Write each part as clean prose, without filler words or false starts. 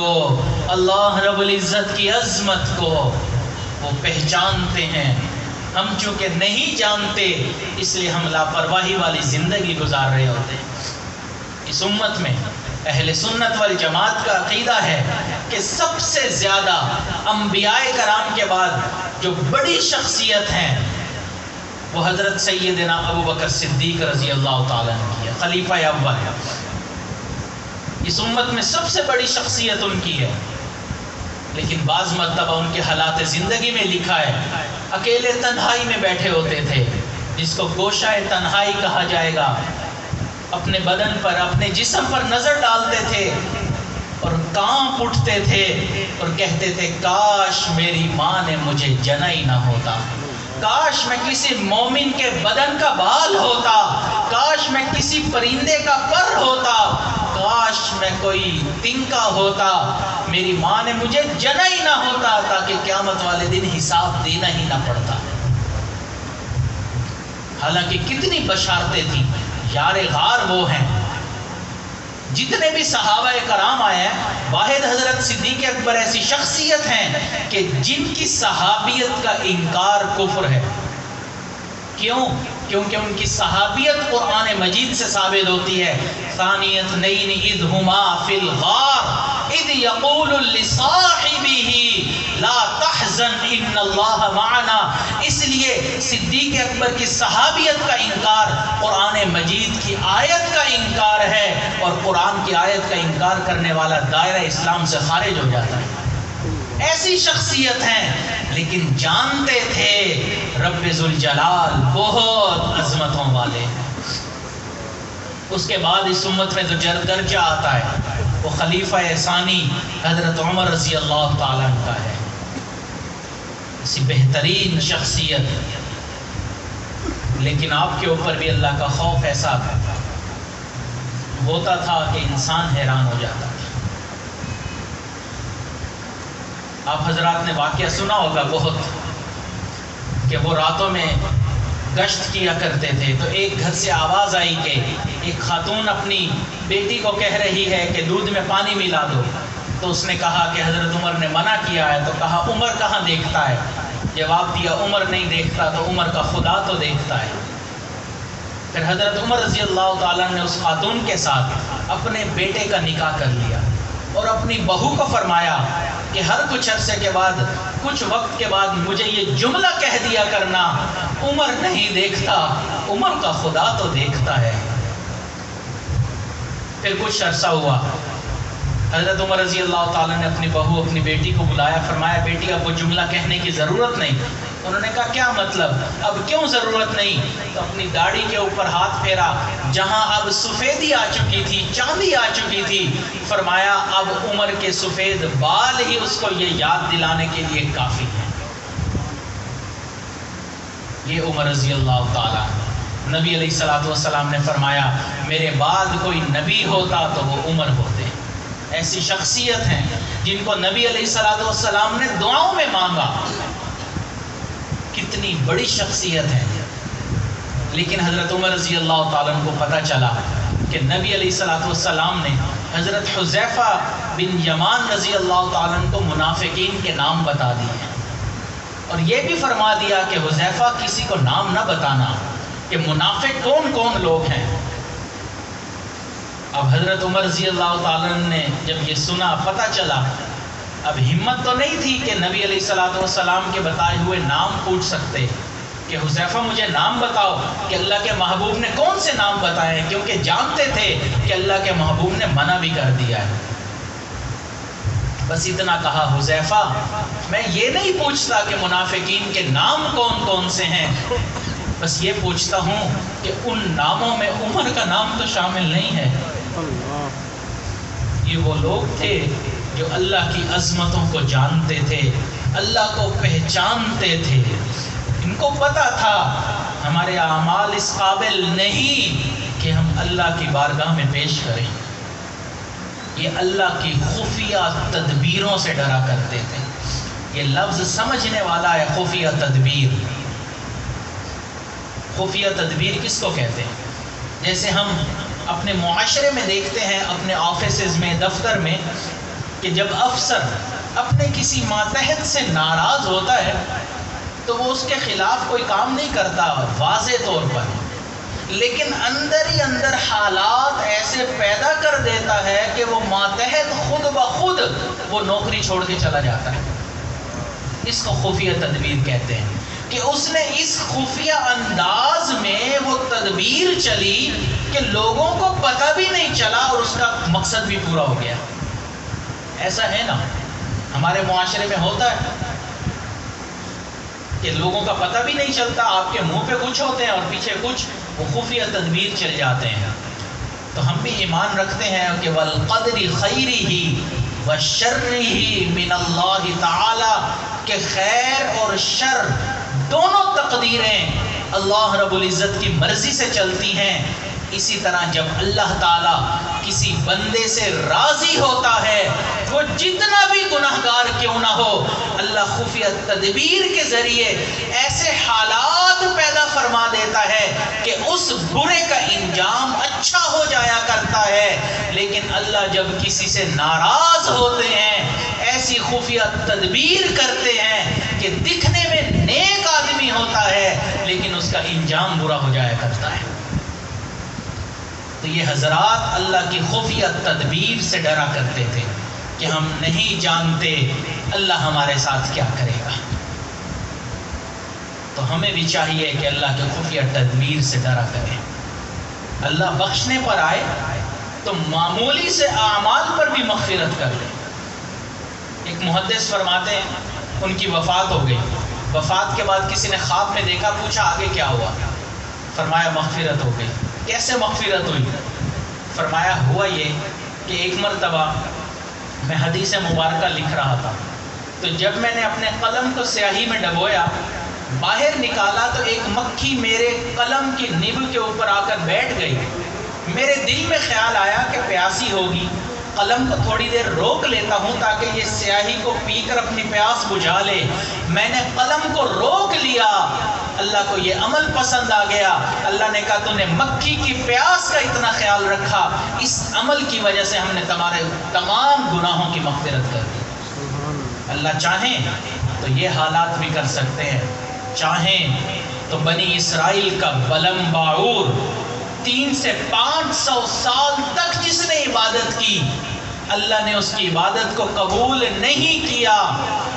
کو، اللہ رب العزت کی عظمت کو وہ پہچانتے ہیں۔ ہم چونکہ نہیں جانتے اس لیے ہم لاپرواہی والی زندگی گزار رہے ہوتے ہیں۔ اس امت میں اہل سنت والجماعت کا عقیدہ ہے کہ سب سے زیادہ انبیاء کرام کے بعد جو بڑی شخصیت ہیں وہ حضرت سیدنا ابو بکر صدیق رضی اللہ تعالیٰ عنہ کی ہے، خلیفہ اول ہے۔ اس امت میں سب سے بڑی شخصیت ان کی ہے، لیکن بعض مرتبہ ان کے حالات زندگی میں لکھا ہے اکیلے تنہائی میں بیٹھے ہوتے تھے، جس کو گوشہ تنہائی کہا جائے گا۔ اپنے بدن پر، اپنے جسم پر نظر ڈالتے تھے اور کانپ اٹھتے تھے اور کہتے تھے کاش میری ماں نے مجھے جنا ہی نہ ہوتا، کاش میں کسی مومن کے بدن کا بال ہوتا، کاش میں کسی پرندے کا پر ہوتا، کاش میں کوئی تنکا ہوتا، میری ماں نے مجھے جنا ہی نہ ہوتا تاکہ قیامت والے دن حساب دینا ہی نہ پڑتا۔ حالانکہ کتنی بشارتیں تھیں، یار غار وہ ہیں۔ جتنے بھی صحابہ کرام آئے ہیں، واحد حضرت صدیق اکبر ایسی شخصیت ہیں کہ جن کی صحابیت کا انکار کفر ہے۔ کیوں؟ کیونکہ ان کی صحابیت قرآن مجید سے ثابت ہوتی ہے۔ ثانی اثنین اذ ہما فی الغار اذ یقول لصاحبہ لا تحزن ان اللہ معنا۔ اس لیے صدیق اکبر کی صحابیت کا انکار قرآن مجید کی آیت کا انکار ہے، اور قرآن کی آیت کا انکار کرنے والا دائرہ اسلام سے خارج ہو جاتا ہے۔ ایسی شخصیت ہیں، لیکن جانتے تھے رب ذوالجلال بہت عظمتوں والے ہیں۔ اس کے بعد اس امت میں جو درجہ آتا ہے وہ خلیفہ ثانی حضرت عمر رضی اللہ تعالیٰ عنہ کا ہے۔ ایسی بہترین شخصیت، لیکن آپ کے اوپر بھی اللہ کا خوف ایسا ہوتا تھا کہ انسان حیران ہو جاتا تھا۔ آپ حضرات نے واقعہ سنا ہوگا بہت، کہ وہ راتوں میں گشت کیا کرتے تھے، تو ایک گھر سے آواز آئی کہ ایک خاتون اپنی بیٹی کو کہہ رہی ہے کہ دودھ میں پانی ملا دو۔ تو اس نے کہا کہ حضرت عمر نے منع کیا ہے، تو کہا عمر کہاں دیکھتا ہے؟ جواب دیا عمر نہیں دیکھتا تو عمر کا خدا تو دیکھتا ہے۔ پھر حضرت عمر رضی اللہ تعالیٰ نے اس خاتون کے ساتھ اپنے بیٹے کا نکاح کر لیا، اور اپنی بہو کو فرمایا کہ ہر کچھ عرصے کے بعد، کچھ وقت کے بعد مجھے یہ جملہ کہہ دیا کرنا، عمر نہیں دیکھتا، عمر کا خدا تو دیکھتا ہے۔ پھر کچھ عرصہ ہوا، حضرت عمر رضی اللہ تعالیٰ نے اپنی بہو، اپنی بیٹی کو بلایا، فرمایا بیٹی اب وہ جملہ کہنے کی ضرورت نہیں۔ انہوں نے کہا کیا مطلب؟ اب کیوں ضرورت نہیں؟ تو اپنی داڑھی کے اوپر ہاتھ پھیرا، جہاں اب سفیدی آ چکی تھی، چاندی آ چکی تھی، فرمایا اب عمر کے سفید بال ہی اس کو یہ یاد دلانے کے لیے کافی ہے۔ یہ عمر رضی اللہ تعالیٰ، نبی علیہ الصلوۃ والسلام نے فرمایا میرے بعد کوئی نبی ہوتا تو وہ عمر ہوتے۔ ایسی شخصیت ہیں جن کو نبی علیہ الصلوۃ والسلام نے دعاؤں میں مانگا۔ کتنی بڑی شخصیت ہے، لیکن حضرت عمر رضی اللہ تعالیٰ عنہ کو پتہ چلا کہ نبی علیہ الصلوۃ والسلام نے حضرت حذیفہ بن یمان رضی اللہ تعالیٰ عنہ کو منافقین کے نام بتا دیے، اور یہ بھی فرما دیا کہ حذیفہ کسی کو نام نہ بتانا کہ منافق کون کون لوگ ہیں۔ اب حضرت عمر رضی اللہ تعالیٰ عنہ نے جب یہ سنا، پتہ چلا، اب ہمت تو نہیں تھی کہ نبی علیہ الصلوۃ والسلام کے بتائے ہوئے نام پوچھ سکتے کہ حذیفہ مجھے نام بتاؤ کہ اللہ کے محبوب نے کون سے نام بتائے ہیں، کیونکہ جانتے تھے کہ اللہ کے محبوب نے منع بھی کر دیا ہے۔ بس اتنا کہا حذیفہ میں یہ نہیں پوچھتا کہ منافقین کے نام کون کون سے ہیں، بس یہ پوچھتا ہوں کہ ان ناموں میں عمر کا نام تو شامل نہیں ہے۔ یہ وہ لوگ تھے جو اللہ کی عظمتوں کو جانتے تھے، اللہ کو پہچانتے تھے، ان کو پتا تھا ہمارے اعمال اس قابل نہیں کہ ہم اللہ کی بارگاہ میں پیش کریں۔ یہ اللہ کی خفیہ تدبیروں سے ڈرا کرتے تھے۔ یہ لفظ سمجھنے والا ہے، خفیہ تدبیر۔ خفیہ تدبیر کس کو کہتے ہیں؟ جیسے ہم اپنے معاشرے میں دیکھتے ہیں، اپنے آفیسز میں، دفتر میں کہ جب افسر اپنے کسی ماتحت سے ناراض ہوتا ہے تو وہ اس کے خلاف کوئی کام نہیں کرتا واضح طور پر، لیکن اندر ہی اندر حالات ایسے پیدا کر دیتا ہے کہ وہ ماتحت خود بخود وہ نوکری چھوڑ کے چلا جاتا ہے۔ اس کو خفیہ تدبیر کہتے ہیں کہ اس نے اس خفیہ انداز میں وہ تدبیر چلی کہ لوگوں کو پتہ بھی نہیں چلا اور اس کا مقصد بھی پورا ہو گیا۔ ایسا ہے نا، ہمارے معاشرے میں ہوتا ہے کہ لوگوں کا پتہ بھی نہیں چلتا، آپ کے منہ پہ کچھ ہوتے ہیں اور پیچھے کچھ، وہ خفیہ تدبیر چل جاتے ہیں۔ تو ہم بھی ایمان رکھتے ہیں کہ والقدر خیرہ وشرہ من اللہ تعالی، کہ خیر اور شر دونوں تقدیریں اللہ رب العزت کی مرضی سے چلتی ہیں۔ اسی طرح جب اللہ تعالیٰ کسی بندے سے راضی ہوتا ہے، وہ جتنا بھی گناہگار کیوں نہ ہو، اللہ خفیہ تدبیر کے ذریعے ایسے حالات پیدا فرما دیتا ہے کہ اس برے کا انجام اچھا ہو جایا کرتا ہے۔ لیکن اللہ جب کسی سے ناراض ہوتے ہیں، ایسی خفیہ تدبیر کرتے ہیں کہ دکھنے میں نیک آدمی ہوتا ہے لیکن اس کا انجام برا ہو جایا کرتا ہے۔ تو یہ حضرات اللہ کی خفیہ تدبیر سے ڈرا کرتے تھے کہ ہم نہیں جانتے اللہ ہمارے ساتھ کیا کرے گا۔ تو ہمیں بھی چاہیے کہ اللہ کے خفیہ تدبیر سے ڈرا کریں۔ اللہ بخشنے پر آئے تو معمولی سے اعمال پر بھی مغفرت کر لے۔ ایک محدث فرماتے ہیں ان کی وفات ہو گئی، وفات کے بعد کسی نے خواب میں دیکھا، پوچھا آگے کیا ہوا؟ فرمایا مغفرت ہو گئی۔ کیسے مغفرت ہوئی؟ فرمایا ہوا یہ کہ ایک مرتبہ میں حدیث مبارکہ لکھ رہا تھا، تو جب میں نے اپنے قلم کو سیاہی میں ڈبویا، باہر نکالا تو ایک مکھی میرے قلم کی نب کے اوپر آ کر بیٹھ گئی۔ میرے دل میں خیال آیا کہ پیاسی ہوگی، قلم کو تھوڑی دیر روک لیتا ہوں تاکہ یہ سیاہی کو پی کر اپنی پیاس بجھا لے۔ میں نے قلم کو روک لیا، اللہ کو یہ عمل پسند آ گیا۔ اللہ نے کہا تو نے مکھی کی پیاس کا اتنا خیال رکھا، اس عمل کی وجہ سے ہم نے تمہارے تمام گناہوں کی مغفرت کر دی۔ اللہ چاہیں تو یہ حالات بھی کر سکتے ہیں، چاہیں تو بنی اسرائیل کا بلم باعور 300 سے 500 سال تک جس نے عبادت کی، اللہ نے اس کی عبادت کو قبول نہیں کیا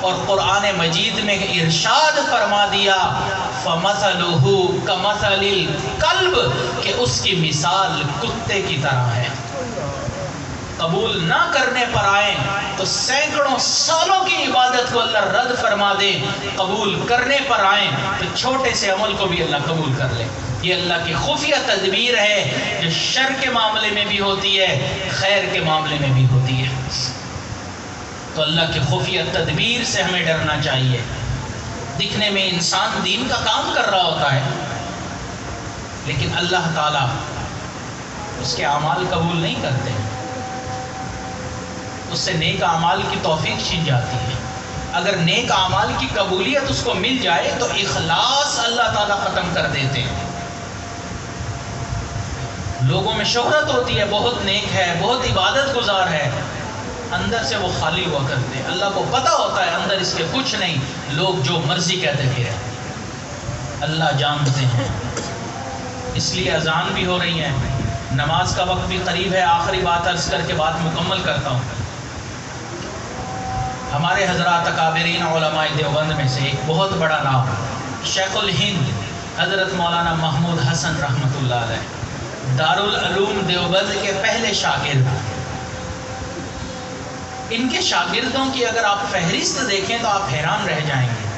اور قرآن مجید میں ارشاد فرما دیا فَمَثَلُهُ كَمَثَلِ الْكَلْبِ، کہ اس کی مثال کتے کی طرح ہے۔ قبول نہ کرنے پر آئیں تو سینکڑوں سالوں کی عبادت کو اللہ رد فرما دے، قبول کرنے پر آئیں تو چھوٹے سے عمل کو بھی اللہ قبول کر لے۔ یہ اللہ کی خفیہ تدبیر ہے جو شر کے معاملے میں بھی ہوتی ہے، خیر کے معاملے میں بھی ہوتی ہے۔ تو اللہ کی خفیہ تدبیر سے ہمیں ڈرنا چاہیے۔ دکھنے میں انسان دین کا کام کر رہا ہوتا ہے لیکن اللہ تعالیٰ اس کے اعمال قبول نہیں کرتے، اس سے نیک اعمال کی توفیق چھن جاتی ہے۔ اگر نیک اعمال کی قبولیت اس کو مل جائے تو اخلاص اللہ تعالیٰ ختم کر دیتے ہیں۔ لوگوں میں شہرت ہوتی ہے، بہت نیک ہے، بہت عبادت گزار ہے، اندر سے وہ خالی ہوا کرتے ہیں۔ اللہ کو پتہ ہوتا ہے اندر اس کے کچھ نہیں، لوگ جو مرضی کہتے پھریں، اللہ جانتے ہیں۔ اس لیے اذان بھی ہو رہی ہے، نماز کا وقت بھی قریب ہے۔ آخری بات عرض کر کے بات مکمل کرتا ہوں۔ ہمارے حضرات اکابرین علماء دیوبند میں سے ایک بہت بڑا نام شیخ الہند حضرت مولانا محمود حسن رحمۃ اللہ علیہ، دارالعلوم دیوبند کے پہلے شاگرد۔ ان کے شاگردوں کی اگر آپ فہرست دیکھیں تو آپ حیران رہ جائیں گے۔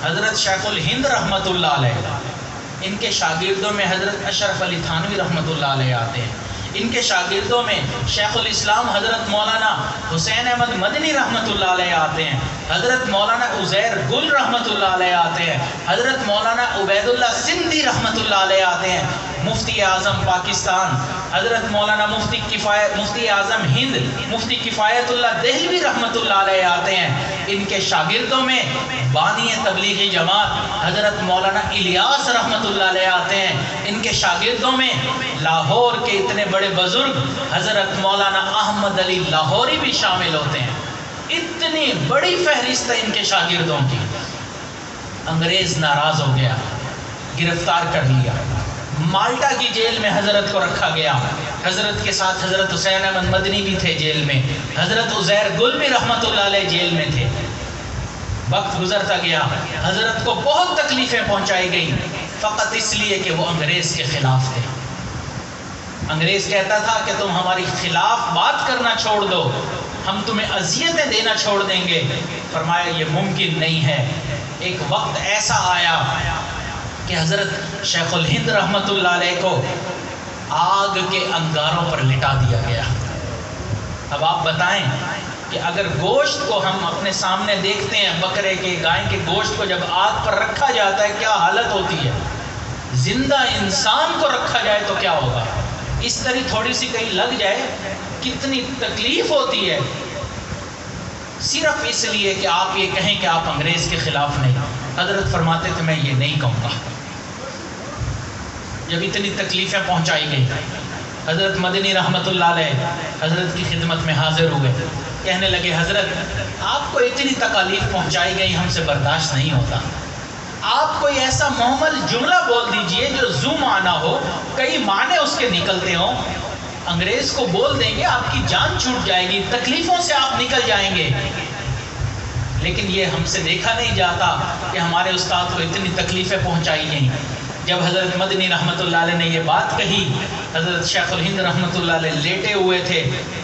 حضرت شیخ الہند رحمۃ اللہ علیہ، ان کے شاگردوں میں حضرت اشرف علی تھانوی رحمۃ اللہ علیہ آتے ہیں۔ ان کے شاگردوں میں شیخ الاسلام حضرت مولانا حسین احمد مدنی رحمۃ اللہ علیہ آتے ہیں، حضرت مولانا عزیر گل رحمۃ اللہ علیہ آتے ہیں، حضرت مولانا عبید اللہ سندھی رحمۃ اللہ علیہ آتے ہیں، مفتی اعظم پاکستان حضرت مولانا مفتی اعظم ہند مفتی کفایت اللہ دہلوی رحمۃ اللہ علیہ آتے ہیں۔ ان کے شاگردوں میں بانی تبلیغی جماعت حضرت مولانا الیاس رحمۃ اللہ علیہ آتے ہیں۔ ان کے شاگردوں میں لاہور کے اتنے بڑے بزرگ حضرت مولانا احمد علی لاہوری بھی شامل ہوتے ہیں۔ اتنی بڑی فہرست ہے ان کے شاگردوں کی. انگریز ناراض ہو گیا، گرفتار کر لیا، مالٹا کی جیل میں حضرت کو رکھا گیا. حضرت کے ساتھ حضرت حسین احمد مدنی بھی تھے جیل میں، حضرت عزیر گل بھی رحمت اللہ علیہ جیل میں تھے. وقت گزرتا گیا، حضرت کو بہت تکلیفیں پہنچائی گئیں، فقط اس لیے کہ وہ انگریز کے خلاف تھے. انگریز کہتا تھا کہ تم ہماری خلاف بات کرنا چھوڑ دو، ہم تمہیں اذیتیں دینا چھوڑ دیں گے. فرمایا یہ ممکن نہیں ہے. ایک وقت ایسا آیا کہ حضرت شیخ الہند رحمت اللہ علیہ کو آگ کے انگاروں پر لٹا دیا گیا. اب آپ بتائیں کہ اگر گوشت کو ہم اپنے سامنے دیکھتے ہیں، بکرے کے، گائے کے گوشت کو جب آگ پر رکھا جاتا ہے کیا حالت ہوتی ہے، زندہ انسان کو رکھا جائے تو کیا ہوگا. اس طرح تھوڑی سی کہیں لگ جائے کتنی تکلیف ہوتی ہے، صرف اس لیے کہ آپ یہ کہیں کہ آپ انگریز کے خلاف نہیں. حضرت فرماتے تھے میں یہ نہیں کہوں گا. جب اتنی تکلیفیں پہنچائی گئی، حضرت مدنی رحمت اللہ علیہ حضرت کی خدمت میں حاضر ہوئے، کہنے لگے حضرت آپ کو اتنی تکالیف پہنچائی گئی، ہم سے برداشت نہیں ہوتا. آپ کوئی ایسا محمل جملہ بول دیجئے جو ذو معنی ہو، کئی معنی اس کے نکلتے ہوں. انگریز کو بول دیں گے آپ کی جان چھوٹ جائے گی، تکلیفوں سے آپ نکل جائیں گے. لیکن یہ ہم سے دیکھا نہیں جاتا کہ ہمارے استاد کو اتنی تکلیفیں پہنچائی گئیں. جب حضرت مدنی رحمت اللہ علیہ نے یہ بات کہی، حضرت شیخ الہند رحمت اللہ علیہ لیٹے ہوئے تھے،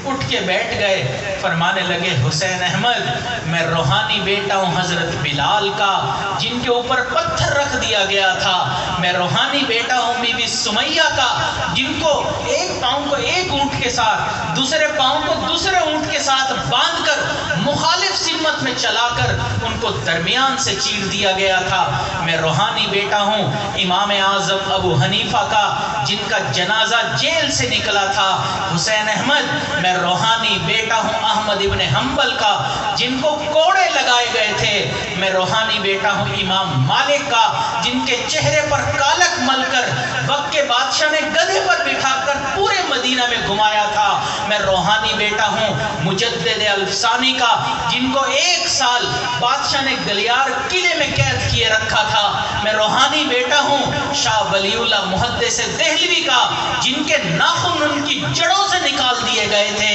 اٹھ کے بیٹھ گئے، فرمانے لگے حسین احمد میں روحانی بیٹا ہوں حضرت بلال کا جن کے اوپر پتھر رکھ دیا گیا تھا. میں روحانی بیٹا ہوں بی بی سمیہ کا جن کو ایک پاؤں کو ایک اونٹ کے ساتھ، دوسرے پاؤں کو دوسرے اونٹ کے ساتھ باندھ کر مخالف سمت میں چلا کر ان کو درمیان سے چیر دیا گیا تھا. میں روحانی بیٹا ہوں امام اعظم ابو حنیفہ کا جن کا جنازہ جیل سے نکلا تھا. حسین احمد میں روحانی بیٹا ہوں احمد ابن حنبل کا جن کو کوڑے لگائے گئے تھے. میں روحانی بیٹا ہوں امام مالک کا جن کے چہرے پر کالک مل کر وقت کے بادشاہ نے گدھے پر بٹھا کر پورے مدینہ میں گھمایا تھا. میں روحانی بیٹا ہوں مجدد الفسانی کا جن کو 1 سال بادشاہ نے گلیار قلعے میں قید کیے رکھا تھا. میں روحانی بیٹا ہوں شاہ ولی اللہ محدث دہلوی کا جن کے ناخن ان کی جڑوں سے نکال دیے گئے تھے.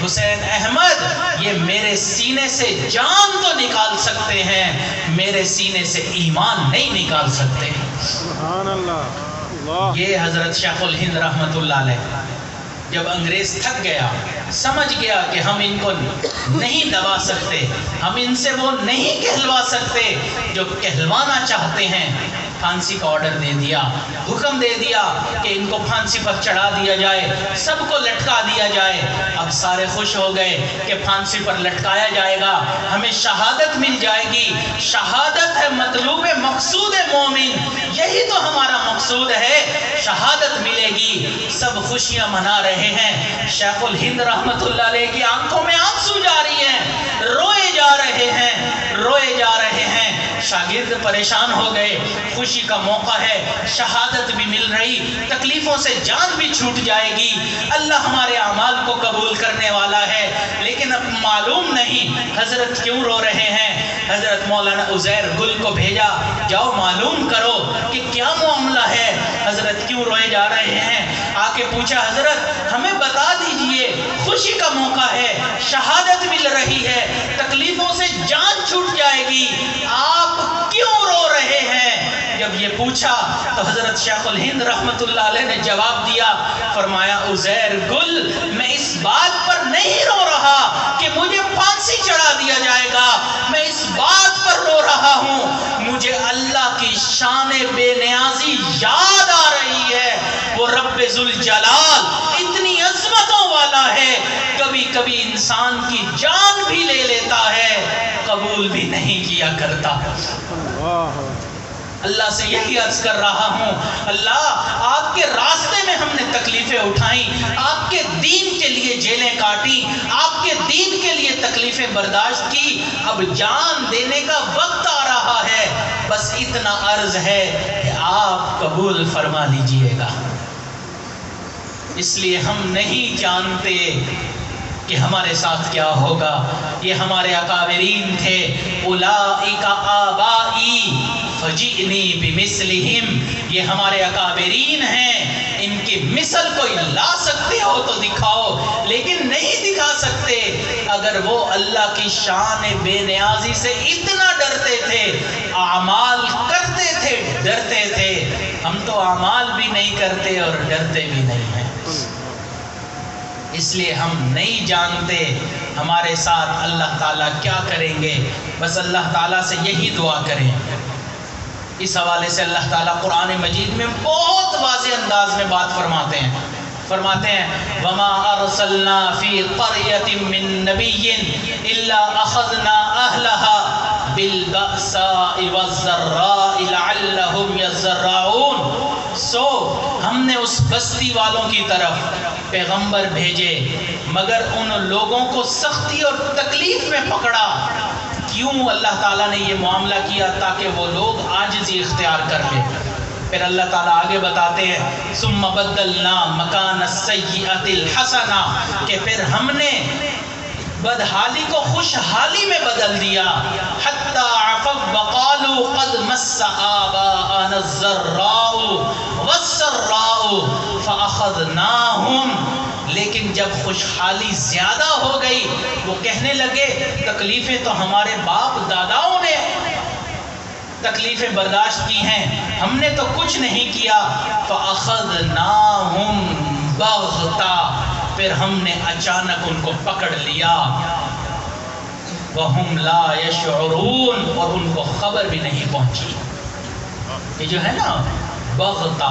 حسین احمد یہ میرے سینے سے جان تو نکال سکتے ہیں، میرے سینے سے ایمان نہیں نکال سکتے. سبحان اللہ. یہ حضرت شیخ الہند رحمت اللہ علیہ جب انگریز تھک گیا، سمجھ گیا کہ ہم ان کو نہیں دبا سکتے، ہم ان سے وہ نہیں کہلوا سکتے جو کہلوانا چاہتے ہیں، پھانسی کا آرڈر دے دیا، حکم دے دیا کہ ان کو پھانسی پر چڑھا دیا جائے، سب کو لٹکا دیا جائے. اب سارے خوش ہو گئے کہ پھانسی پر لٹکایا جائے گا، ہمیں شہادت مل جائے گی. شہادت ہے مطلوب مقصود مومن، یہی تو ہمارا مقصود ہے، شہادت ملے گی. سب خوشیاں منا رہے ہیں. شیخ الہند رحمت اللہ علیہ کی آنکھوں میں آنسو جاری ہیں، روئے جا رہے ہیں، روئے جا رہے ہیں. شاگرد پریشان ہو گئے، خوشی کا موقع ہے، شہادت بھی مل رہی، تکلیفوں سے جان بھی چھوٹ جائے گی، اللہ ہمارے اعمال کو قبول کرنے والا ہے. لیکن اب معلوم نہیں حضرت کیوں رو رہے ہیں. حضرت مولانا عزیر گل کو بھیجا، جاؤ معلوم کرو کہ کیا معاملہ ہے، حضرت کیوں روئے جا رہے ہیں. آ کے پوچھا حضرت ہمیں بتا دیجئے، خوشی کا موقع ہے، شہادت مل رہی ہے، تکلیفوں سے جان چھوٹ جائے گی، آپ کیوں رو رہے ہیں. جب یہ پوچھا تو حضرت شیخ الہند رحمت اللہ علیہ نے جواب دیا، فرمایا عزیر گل میں اس بات پر نہیں رو رہا کہ مجھے پھانسی چڑھا دیا جائے گا، میں اس بات پر رو رہا ہوں مجھے اللہ کی شان بے نیازی یاد آ رہی ہے. وہ رب ذوالجلال اتنی عظمتوں والا ہے، کبھی کبھی انسان کی جان بھی لے لیتا ہے، قبول بھی نہیں کیا کرتا. اللہ سے یہی عرض کر رہا ہوں، اللہ آپ کے راستے میں ہم نے تکلیفیں اٹھائیں، آپ کے دین کے لیے جیلیں کاٹی، آپ کے دین کے لیے تکلیفیں برداشت کی، اب جان دینے کا وقت آ رہا ہے، بس اتنا عرض ہے کہ آپ قبول فرما لیجئے گا. اس لیے ہم نہیں جانتے کہ ہمارے ساتھ کیا ہوگا. یہ ہمارے اکابرین تھے. اولئک آبائی فجئنی بمثلہم، یہ ہمارے اکابرین ہیں، ان کی مثل کوئی لا سکتے ہو تو دکھاؤ، لیکن نہیں دکھا سکتے. اگر وہ اللہ کی شان بے نیازی سے اتنا ڈرتے تھے، اعمال کرتے تھے، ڈرتے تھے. ہم تو اعمال بھی نہیں کرتے اور ڈرتے بھی نہیں ہیں. اس لیے ہم نہیں جانتے ہمارے ساتھ اللہ تعالیٰ کیا کریں گے. بس اللہ تعالیٰ سے یہی دعا کریں. اس حوالے سے اللہ تعالیٰ قرآن مجید میں بہت واضح انداز میں بات فرماتے ہیں. وَمَا أَرْسَلْنَا فِي قَرْيَةٍ مِّن نَبِيٍّ إِلَّا أَخَذْنَا أَهْلَهَا بِالْبَأْسَاءِ وَالضَّرَّاءِ لَعَلَّهُمْ يَضَّرَّعُونَ. سو ہم نے اس بستی والوں کی طرف پیغمبر بھیجے مگر ان لوگوں کو سختی اور تکلیف میں پکڑا. کیوں اللہ تعالیٰ نے یہ معاملہ کیا؟ تاکہ وہ لوگ عاجزی اختیار کر لیں. پھر اللہ تعالیٰ آگے بتاتے ہیں ثم بدلنا مکان السیئۃ الحسنہ، کہ پھر ہم نے بدحالی کو خوشحالی میں بدل دیا. حتی عفوا وقالوا قد مس آباءنا الضراء والسراء فاخذناهم. لیکن جب خوشحالی زیادہ ہو گئی وہ کہنے لگے تکلیفیں تو ہمارے باپ داداؤں نے تکلیفیں برداشت کی ہیں، ہم نے تو کچھ نہیں کیا. فَأَخَذْنَاهُمْ بَغْتَةً، پھر ہم نے اچانک ان کو پکڑ لیا. وَهُمْ لَا يَشْعُرُونَ، اور ان کو خبر بھی نہیں پہنچی. یہ جو ہے نا بغتہ،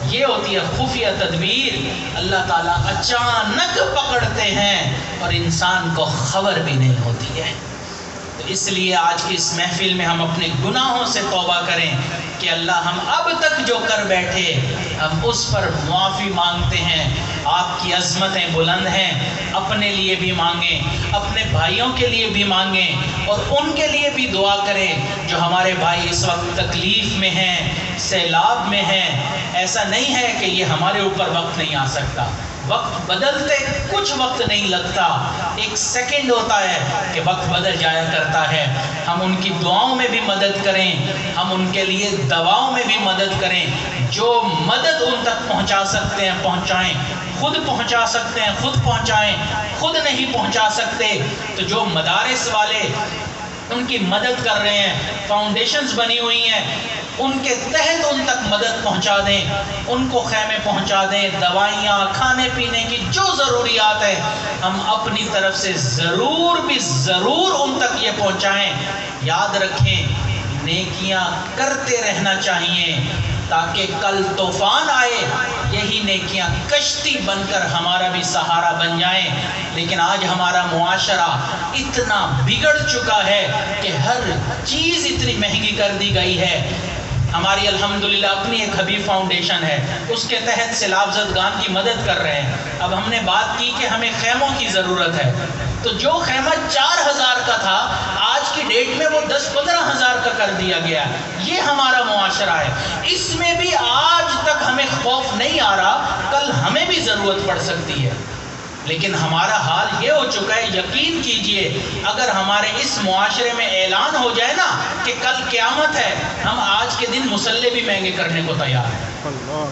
یہ ہوتی ہے خفیہ تدبیر. اللہ تعالیٰ اچانک پکڑتے ہیں اور انسان کو خبر بھی نہیں ہوتی ہے. تو اس لیے آج کی اس محفل میں ہم اپنے گناہوں سے توبہ کریں کہ اللہ ہم اب تک جو کر بیٹھے ہم اس پر معافی مانگتے ہیں. آپ کی عظمتیں بلند ہیں، اپنے لیے بھی مانگیں، اپنے بھائیوں کے لیے بھی مانگیں، اور ان کے لیے بھی دعا کریں جو ہمارے بھائی اس وقت تکلیف میں ہیں، سیلاب میں ہیں. ایسا نہیں ہے کہ یہ ہمارے اوپر وقت نہیں آ سکتا. وقت بدلتے کچھ وقت نہیں لگتا، ایک سیکنڈ ہوتا ہے کہ وقت بدل جایا کرتا ہے. ہم ان کی دعاؤں میں بھی مدد کریں، ہم ان کے لیے دواؤں میں بھی مدد کریں. جو مدد ان تک پہنچا سکتے ہیں پہنچائیں، خود پہنچا سکتے ہیں خود پہنچائیں. خود نہیں پہنچا سکتے تو جو مدارس والے ان کی مدد کر رہے ہیں، فاؤنڈیشنز بنی ہوئی ہیں، ان کے تحت ان تک مدد پہنچا دیں، ان کو خیمے پہنچا دیں، دوائیاں، کھانے پینے کی جو ضروریات ہیں ہم اپنی طرف سے ضرور ان تک یہ پہنچائیں. یاد رکھیں نیکیاں کرتے رہنا چاہیے تاکہ کل طوفان آئے یہی نیکیاں کشتی بن کر ہمارا بھی سہارا بن جائیں. لیکن آج ہمارا معاشرہ اتنا بگڑ چکا ہے کہ ہر چیز اتنی مہنگی کر دی گئی ہے. ہماری الحمدللہ اپنی ایک حبیب فاؤنڈیشن ہے، اس کے تحت سیلاب زدگان کی مدد کر رہے ہیں. اب ہم نے بات کی کہ ہمیں خیموں کی ضرورت ہے، تو جو خیمہ 4000 کا تھا آج کی ڈیٹ میں وہ 10-15 ہزار کا کر دیا گیا. یہ ہمارا معاشرہ ہے. اس میں بھی آج تک ہمیں خوف نہیں آ رہا، کل ہمیں بھی ضرورت پڑ سکتی ہے. لیکن ہمارا حال یہ ہو چکا ہے، یقین کیجئے اگر ہمارے اس معاشرے میں اعلان ہو جائے نا کہ کل قیامت ہے، ہم آج کے دن مسلح بھی مہنگے کرنے کو تیار ہیں.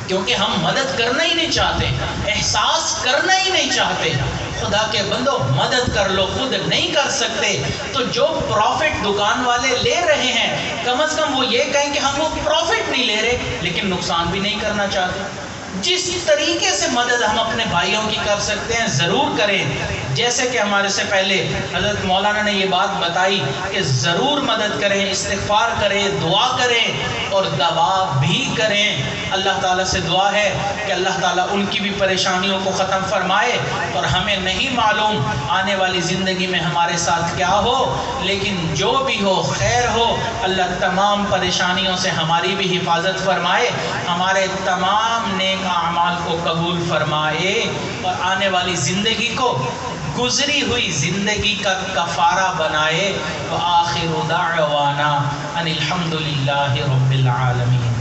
کیونکہ ہم مدد کرنا ہی نہیں چاہتے، احساس کرنا ہی نہیں چاہتے. خدا کے بندو مدد کر لو، خود نہیں کر سکتے تو جو پروفٹ دکان والے لے رہے ہیں کم از کم وہ یہ کہیں کہ ہم وہ پروفٹ نہیں لے رہے لیکن نقصان بھی نہیں کرنا چاہتے. جس طریقے سے مدد ہم اپنے بھائیوں کی کر سکتے ہیں ضرور کریں. جیسے کہ ہمارے سے پہلے حضرت مولانا نے یہ بات بتائی کہ ضرور مدد کریں، استغفار کریں، دعا کریں اور دوا بھی کریں. اللہ تعالیٰ سے دعا ہے کہ اللہ تعالیٰ ان کی بھی پریشانیوں کو ختم فرمائے. اور ہمیں نہیں معلوم آنے والی زندگی میں ہمارے ساتھ کیا ہو، لیکن جو بھی ہو خیر ہو. اللہ تمام پریشانیوں سے ہماری بھی حفاظت فرمائے، ہمارے تمام نیک اعمال کو قبول فرمائے اور آنے والی زندگی کو گزری ہوئی زندگی کا کفارہ بنائے. وآخر دعوانا ان الحمد للہ رب العالمین.